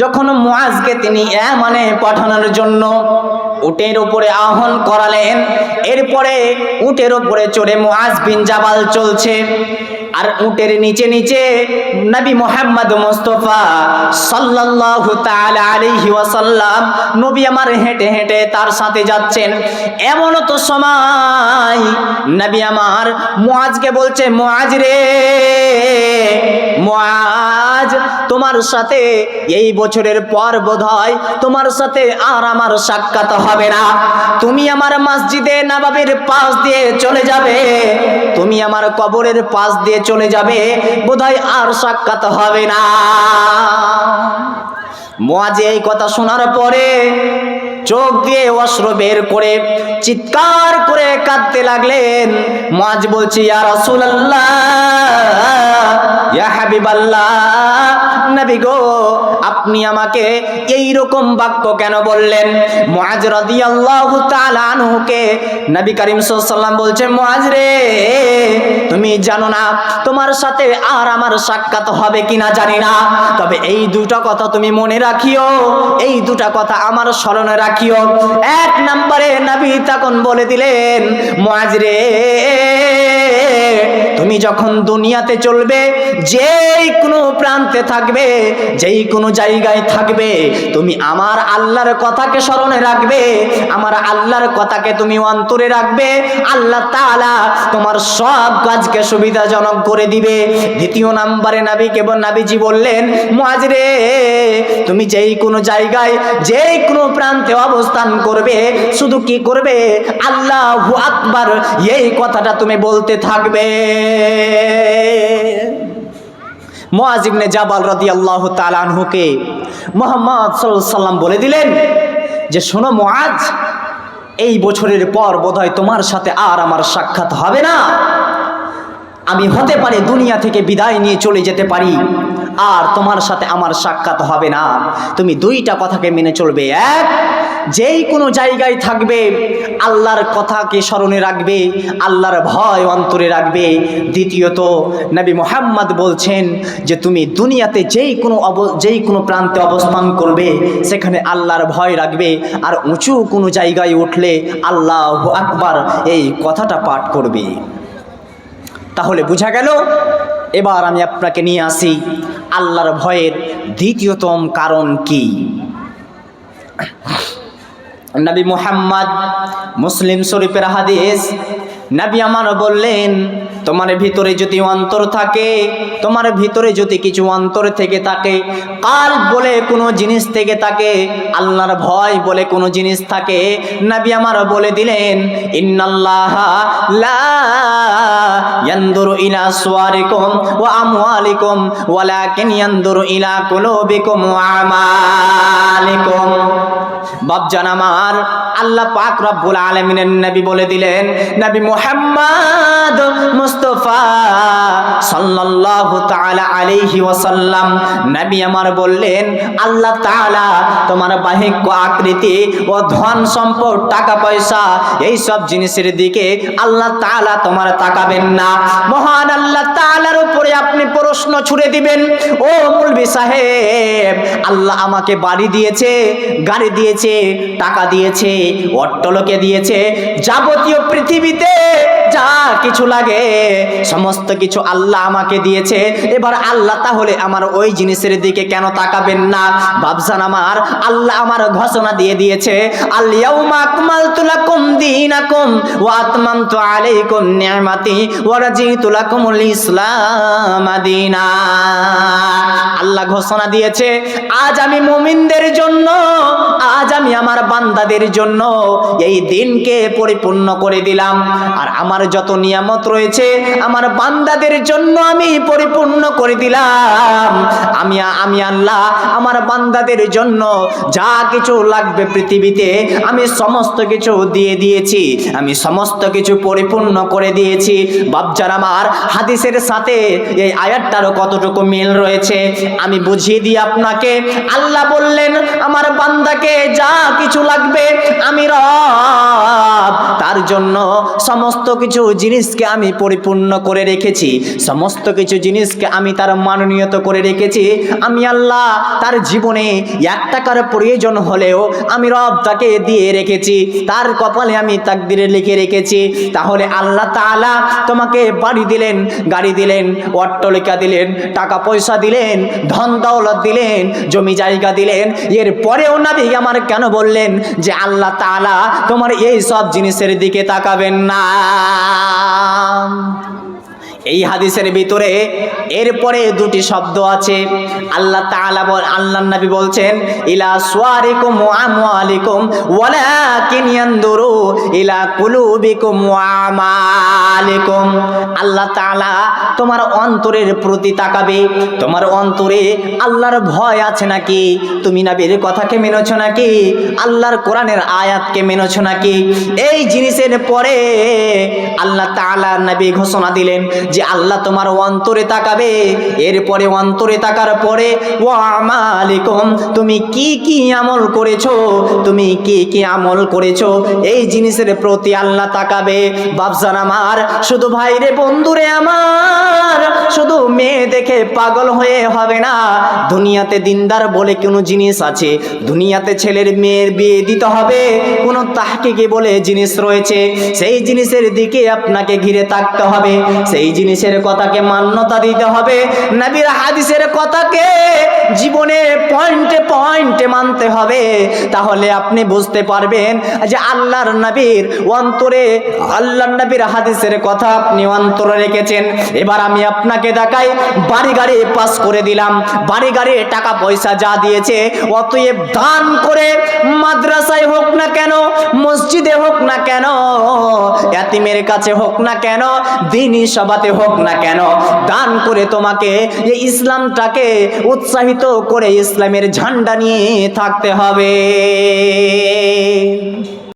যখন মুআজকে তিনি ইয়ামানে পাঠানোর জন্য উটের উপরে আহ্বান করালেন, এরপরে উটের উপরে চড়ে মুআজ বিন জাবাল চলছে, আর উটের নিচে নিচে নবী মুহাম্মদ মুস্তাফা সাল্লাল্লাহু তাআলা আলাইহি ওয়াসাল্লাম নবী আমার হেঁটে হেঁটে তার সাথে যাচ্ছেন। এমন তো সময় নবী আমার মুআজকে বলছে, মুআজ রে মুআজ, তোমার সাথে এই বছরের পর বোধহয় তোমার সাথে আর আমার সাক্ষাৎ হবে না। তুমি আমার মসজিদে নববীর পাশ দিয়ে চলে যাবে, তুমি আমার কবরের পাশ দিয়ে চলে যাবে, বোধহয় আর সাক্ষাৎ হবে না। মুআজ এই কথা শোনার পরে চোখ দিয়ে অশ্রু বের করে চিৎকার করে কাঁদতে লাগলেন। মুআজ বলছে, ইয়া রাসূলুল্লাহ, ইয়া হাবিবাল্লাহ, নবী গো, আপনি আমাকে এই রকম বাক্য কেন বললেন? মুআজ রাদিয়াল্লাহু তাআলা আনহুকে নবী করিম সাল্লাল্লাহু আলাইহি ওয়াসাল্লাম বলছে, মুআজ রে, তুমি জানো না তোমার সাথে আর আমার সাক্ষাৎ হবে কিনা জানি না, তবে এই দুটো কথা তুমি মনে রাখিও, এই দুটো কথা আমার স্মরণে রাখিও। এক নম্বরে নবী তখন বলে দিলেন, মুআজ রে, তুমি যখন দুনিয়াতে চলবে, যেই কোনো প্রান্তে থাকবে, যেই কোনো জায়গায় থাকবে, তুমি আমার আল্লাহর কথাকে স্মরণে রাখবে, আমার আল্লাহর কথাকে তুমি অন্তরে রাখবে, আল্লাহ তাআলা তোমার সব কাজকে সুবিধাজনক করে দিবে। দ্বিতীয় নম্বরে নবীজি বললেন, মুআজ রে, তুমি যেই কোনো জায়গায় যেই কোনো প্রান্তে অবস্থান করবে, শুধু কি করবে? আল্লাহু আকবার, এই কথাটা তুমি বলতে থাকবে। মুআজ ইবনে জাবাল রাদিয়াল্লাহু তাআলা আনহুকে মুহাম্মদ সাল্লাল্লাহু আলাইহি ওয়াসাল্লাম বলে দিলেন যে, শোনো মুআজ, এই বছরের পর বোধহয় তোমার সাথে আর আমার সাক্ষাৎ হবে না। আমি হতে পারে দুনিয়া থেকে বিদায় নিয়ে চলে যেতে পারি, আর তোমার সাথে আমার সাক্ষাৎ হবে না। তুমি দুইটা কথাকে মেনে চলবে। এক, যেই কোনো জায়গায় থাকবে আল্লাহর কথাকে স্মরণে রাখবে, আল্লাহর ভয় অন্তরে রাখবে। দ্বিতীয়ত নবী মুহাম্মদ বলছেন যে তুমি দুনিয়াতে যেই কোনো প্রান্তে অবস্থান করবে, সেখানে আল্লাহর ভয় রাখবে, আর উঁচু কোনো জায়গায় উঠলে আল্লাহু আকবার এই কথাটা পাঠ করবে। তাহলে বোঝা গেল। এবার আমি আপনাকে নিয়ে আসি আল্লাহর ভয়ের দ্বিতীয়তম কারণ কি। নবী মুহাম্মদ, মুসলিম শরীফের হাদিস, নবী আমার বললেন, তোমার ভিতরে যদি অন্তর থাকে, তোমার ভিতরে যদি কিছু অন্তর থেকে থাকে, কালব বলে কোনো জিনিস থেকে থাকে, আল্লাহর ভয় বলে কোনো জিনিস থাকে, নবী আমার বলে দিলেন, ইন্নাল্লাহা লা ইয়ানদুরু ইলা সুওয়ারিকুম ওয়া আমওয়ালিকুম ওয়ালাকিন ইয়ানদুরু ইলা কুলুবিকুম ওয়া আমালিকুম। বাপজান আমার, আল্লাহ পাক রব্বুল আলামিনের নবী বলে দিলেন, নবী মুহাম্মদ মুস্তাফা সাল্লাল্লাহু তাআলা আলাইহি ওয়াসাল্লাম, নবী আমার বললেন, আল্লাহ তাআলা তোমার বাহ্যিক আকৃতি ও ধন সম্পদ, টাকা পয়সা, এই সব জিনিসের দিকে আল্লাহ তাআলা তোমার তাকাবেন না। মহান আল্লাহ তাআলার উপরে আপনি প্রশ্ন ছুড়ে দিবেন, ও মুলবি সাহেব, আল্লাহ আমাকে বাড়ি দিয়েছে, গাড়ি দিয়েছে, টাকা দিয়েছে, অট্টলোকে দিয়েছে, যাবতীয় পৃথিবীতে যা কিছু লাগে সমস্ত কিছু আল্লাহ আমাকে দিয়েছে, এবার আল্লাহ তাহলে আমার ওই জিনিসের দিকে কেন তাকাবেন না? বাবজান আমার, আল্লাহ আমার ঘোষণা দিয়ে দিয়েছে, আল ইয়াউমা আকমালতু লাকুম দীনাকুম ওয়া আতমামতু আলাইকুম নি'মাতি ওয়া রাদিতু লাকুমুল ইসলাম দীনা। আল্লাহ ঘোষণা দিয়েছে, আজ আমি মুমিনদের জন্য, আজ আমি আমার বান্দাদের জন্য এই দিনকে পরিপূর্ণ করে দিলাম, আর আমার যত নিয়ামত রয়েছে আমার বান্দাদের জন্য আমি পরিপূর্ণ করে দিলাম। আমি আল্লাহ আমার বান্দাদের জন্য যা কিছু লাগবে পৃথিবীতে আমি সমস্ত কিছু দিয়ে দিয়েছি, আমি সমস্ত কিছু পরিপূর্ণ করে দিয়েছি। বাপজান আমার, হাদিসের সাথে এই আয়াতটারও কতটুকু মিল রয়েছে আমি বুঝিয়ে দিই আপনাকে। আল্লাহ বললেন, আমার বান্দাকে যা কিছু লাগবে আমি রব তার জন্য সমস্ত কিছু কিছু জিনিসকে আমি পরিপূর্ণ করে রেখেছি, সমস্ত কিছু জিনিসকে আমি তার মাননীয়ত করে রেখেছি। আমি আল্লাহ তার জীবনে 1 টাকার প্রয়োজন হলেও আমি রব তাকে দিয়ে রেখেছি, তার কপালে আমি তাকদিরে লিখে রেখেছি। তাহলে আল্লাহ তাআলা তোমাকে বাড়ি দিলেন, গাড়ি দিলেন, অট্টালিকা দিলেন, টাকা পয়সা দিলেন, ধন দৌলত দিলেন, জমি জায়গা দিলেন, এর পরেও নবী আমার কেন বললেন যে আল্লাহ তাআলা তোমার এই সব জিনিসের দিকে তাকাবেন না? এই হাদিসের ভিতরে এরপরে দুটি শব্দ আছে। আল্লাহ তাআলা আল্লাহর নবী বলছেন ইলা সুয়ারিকুম ওয়া আমওয়ালিকুম ওয়ালাকিন ইয়ানদুরু ইলা কুলুবিকুম ওয়া আমালিকুম। আল্লাহ তাআলা তোমার অন্তরের প্রতি তাকাবে, তোমার অন্তরে আল্লাহর ভয় আছে নাকি, তুমি নবীর কথাকে মেনেছো নাকি, আল্লাহর কোরআনের আয়াতকে মেনেছো নাকি। এই জিনিসের পরে আল্লাহ তাআলা নবী ঘোষণা দিলেন যে আল্লাহ তোমার অন্তরে তাকাবে। এরপরে অন্তরে তাকার পরে ওয়া আমালিকুম, তুমি কি কি আমল করেছো, তুমি কি কি আমল করেছো, এই জিনিসের প্রতি আল্লাহ তাকাবে। বাপজান আমার, শুধু ভাইরে বন্ধুরে আমার, শুধু মেয়ে দেখে পাগল হয়ে হবে না। দুনিয়াতে দিনদার বলে কোনো জিনিস আছে, দুনিয়াতে ছেলের মেয়ের বিয়ে দিতে হবে, কোনো তাহকিকি বলে জিনিস রয়েছে, সেই জিনিসের দিকে আপনাকে ঘিরে থাকতে হবে, সেই জিনিসের কথাকে মান্যতা দিতে হবে, নবীর হাদিসের কথাকে জীবনে পয়েন্টে পয়েন্টে মানতে হবে। তাহলে আপনি বুঝতে পারবেন যে আল্লাহর নবীর অন্তরে, আল্লাহর নবীর হাদিসের কথা আপনি অন্তরে রেখেছেন। এবার আমি আপনাকে দেখাই, বাড়ি গাড়ি পাস করে দিলাম, বাড়ি গাড়ি টাকা পয়সা যা দিয়েছে, অতএব দান করে মাদ্রাসায় হোক না কেন, মসজিদে হোক না কেন, ইয়াতিমের কাছে হোক না কেন, দ্বীনি সভাতে হোক না কেন, দান করে তোমাকে এই ইসলামটাকে উৎসাহিত করে ইসলামের ঝান্ডা নিয়ে থাকতে হবে।